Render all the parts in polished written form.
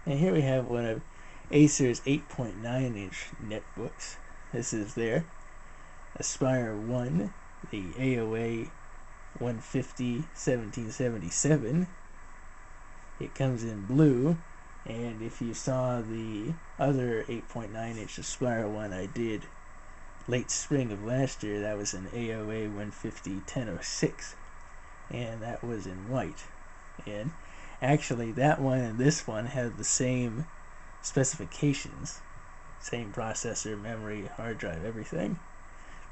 And here we have one of Acer's 8.9-inch netbooks. This is their Aspire One, the AOA150-1777. It comes in blue, and if you saw the other 8.9-inch Aspire One I did late spring of last year, that was an AOA150-1006, and that was in white. And actually that one and this one have the same specifications, same processor, memory, hard drive, everything.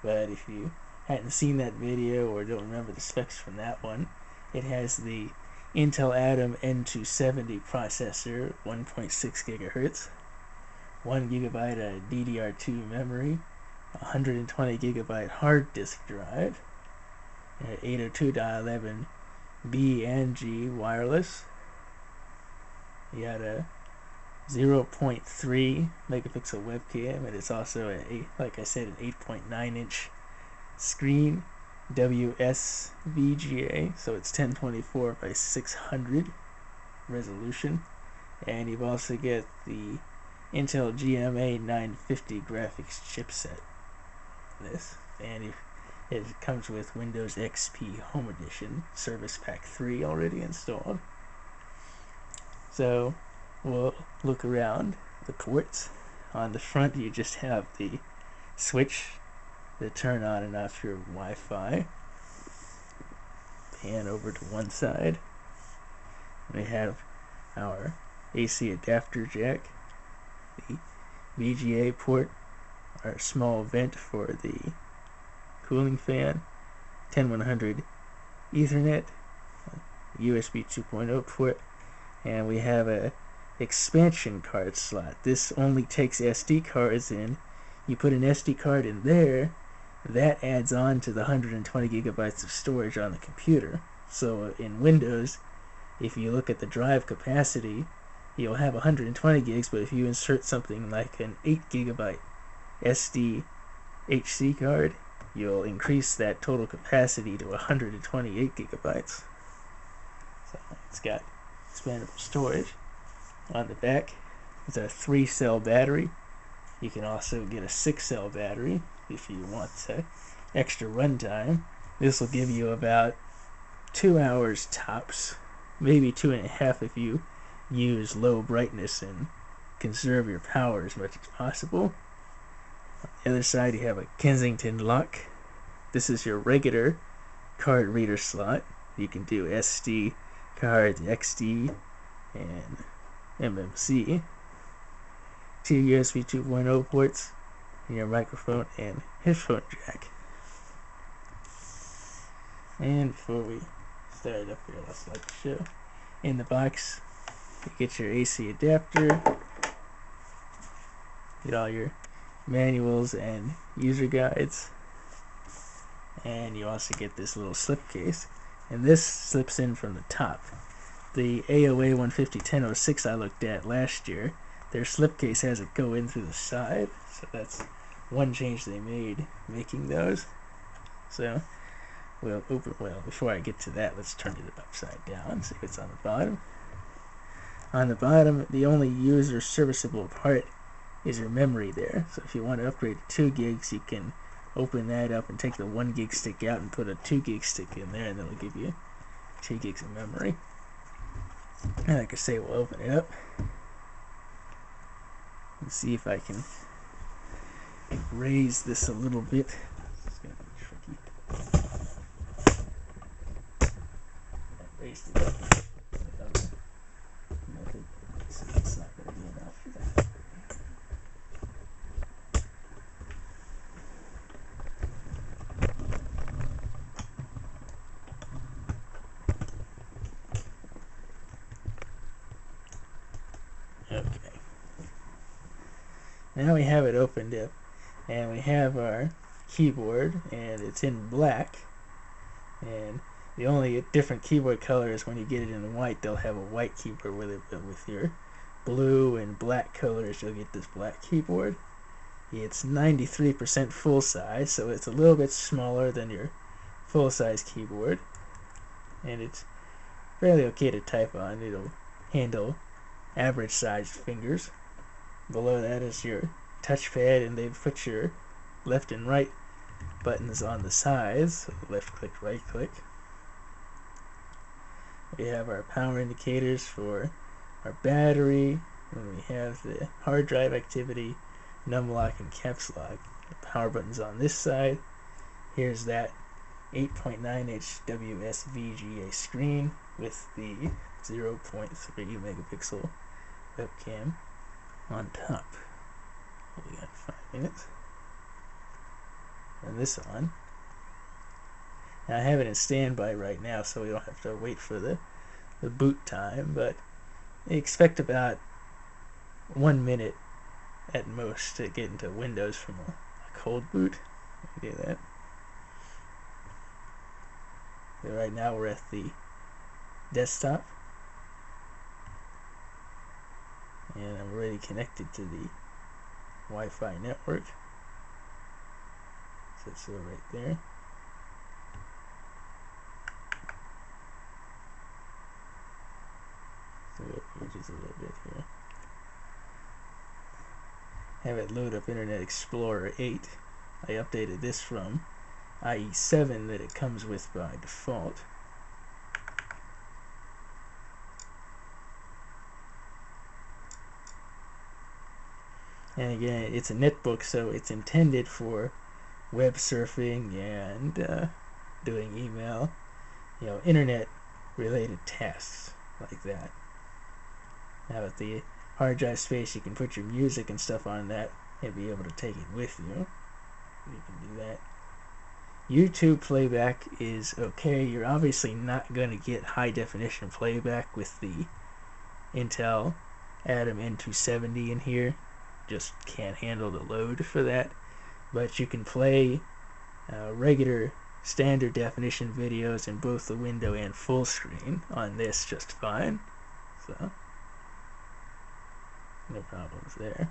But if you hadn't seen that video or don't remember the specs from that one, it has the Intel Atom N270 processor, 1.6 gigahertz, 1 gigabyte of DDR2 memory, 120 gigabyte hard disk drive, 802.11b and G wireless. You got a 0.3 megapixel webcam, and it's also like I said, an 8.9-inch screen, WSVGA, so it's 1024 by 600 resolution. And you've also got the Intel GMA 950 graphics chipset. And it comes with Windows XP Home Edition Service Pack 3 already installed. So we'll look around the ports. On the front you just have the switch to turn on and off your Wi-Fi. Pan over to one side. We have our AC adapter jack, the VGA port, our small vent for the cooling fan, 10100 Ethernet, USB 2.0 port, and we have a expansion card slot. This only takes SD cards in. You put an SD card in there, that adds on to the 120 gigabytes of storage on the computer. So in Windows, if you look at the drive capacity, you'll have 120 gigs, but if you insert something like an 8 gigabyte SD HC card, you'll increase that total capacity to 128 gigabytes. So it's got expandable storage. On the back, it's a 3-cell battery. You can also get a 6-cell battery if you want extra runtime. This will give you about 2 hours tops, maybe 2.5 if you use low brightness and conserve your power as much as possible. On the other side you have a Kensington lock. This is your regular card reader slot. You can do SD cards, XD, and MMC. 2 USB 2.0 ports, and your microphone and headphone jack. And before we start up here, let's let the show. In the box, you get your AC adapter, get all your manuals and user guides, and you also get this little slipcase, and this slips in from the top. The AOA 150-1006 I looked at last year, their slipcase has it go in through the side, so that's one change they made making those. So before I get to that, let's turn it upside down, see what's on the bottom. On the bottom, the only user serviceable part is your memory there. So if you want to upgrade to 2 gigs, you can open that up and take the 1 gig stick out and put a 2 gig stick in there, and that'll give you 2 gigs of memory. And like I say, we'll open it up and see if I can raise this a little bit. It's going to be tricky. I raised it up. It's not going to be enough for that. Okay. Now we have it opened up, and we have our keyboard, and it's in black, and the only different keyboard color is when you get it in white, they'll have a white keyboard with it, but with your blue and black colors, you'll get this black keyboard. It's 93% full size, so it's a little bit smaller than your full size keyboard, and it's fairly okay to type on. It'll handle average sized fingers. Below that is your touchpad, and they've put your left and right buttons on the sides, so left click, right click. We have our power indicators for our battery, and we have the hard drive activity, numlock and caps lock. The power buttons on this side. Here's that 8.9-inch WSVGA screen with the 0.3 megapixel webcam on top. We got 5 minutes. And this on. Now I have it in standby right now, so we don't have to wait for the boot time, but expect about 1 minute at most to get into Windows from a cold boot. Do that. So right now we're at the desktop, and I'm already connected to the Wi-Fi network. So it's right there. So just a little bit here. Have it load up Internet Explorer 8. I updated this from IE7 that it comes with by default. And again, it's a netbook, so it's intended for web surfing and doing email, internet related tasks like that. Now with the hard drive space, you can put your music and stuff on that and be able to take it with you. You can do that. YouTube playback is okay. You're obviously not going to get high definition playback with the Intel Atom N270 in here. Just can't handle the load for that. But you can play regular standard definition videos in both the window and full screen on this just fine. So no problems there.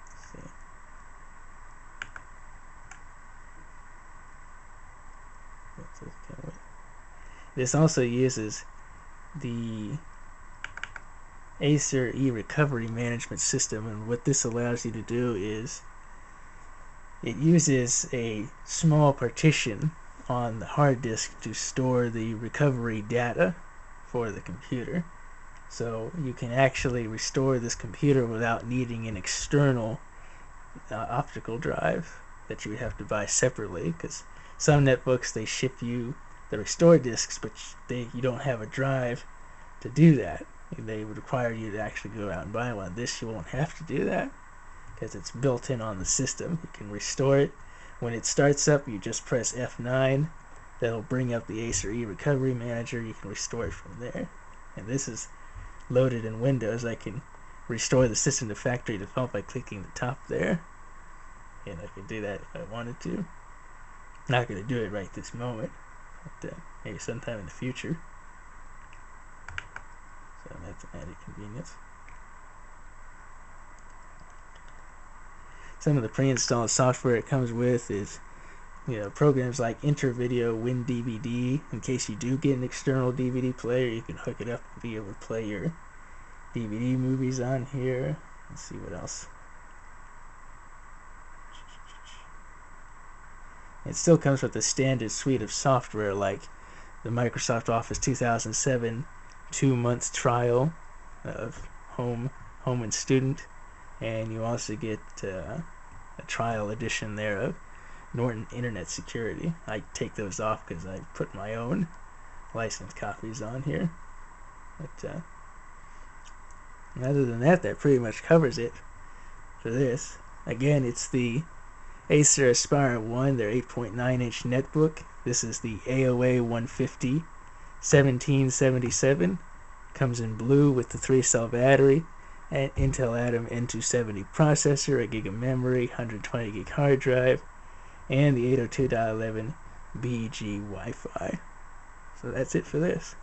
Let's see. This also uses the Acer e-recovery management system, and what this allows you to do is it uses a small partition on the hard disk to store the recovery data for the computer. So you can actually restore this computer without needing an external optical drive that you would have to buy separately, because some netbooks, they ship you the restore disks, but you don't have a drive to do that. They would require you to actually go out and buy one. This, you won't have to do that because it's built in on the system. You can restore it. When it starts up, you just press F9. That'll bring up the Acer eRecovery Manager. You can restore it from there. And this is loaded in Windows. I can restore the system to factory default by clicking the top there. And I can do that if I wanted to. Not going to do it right this moment, but maybe sometime in the future. So that's an added convenience. Some of the pre-installed software it comes with is, programs like InterVideo, WinDVD. In case you do get an external DVD player, you can hook it up and be able to play your DVD movies on here. Let's see what else. It still comes with the standard suite of software like the Microsoft Office 2007 2-month trial of Home and Student, and you also get a trial edition there of Norton Internet Security. I take those off because I put my own licensed copies on here. But other than that, that pretty much covers it for this. Again, it's the Acer Aspire One, their 8.9-inch netbook. This is the AOA150-1777. Comes in blue with the 3-cell battery, and Intel Atom N270 processor, a gig of memory, 120 gig hard drive, and the 802.11 BG Wi-Fi. So that's it for this.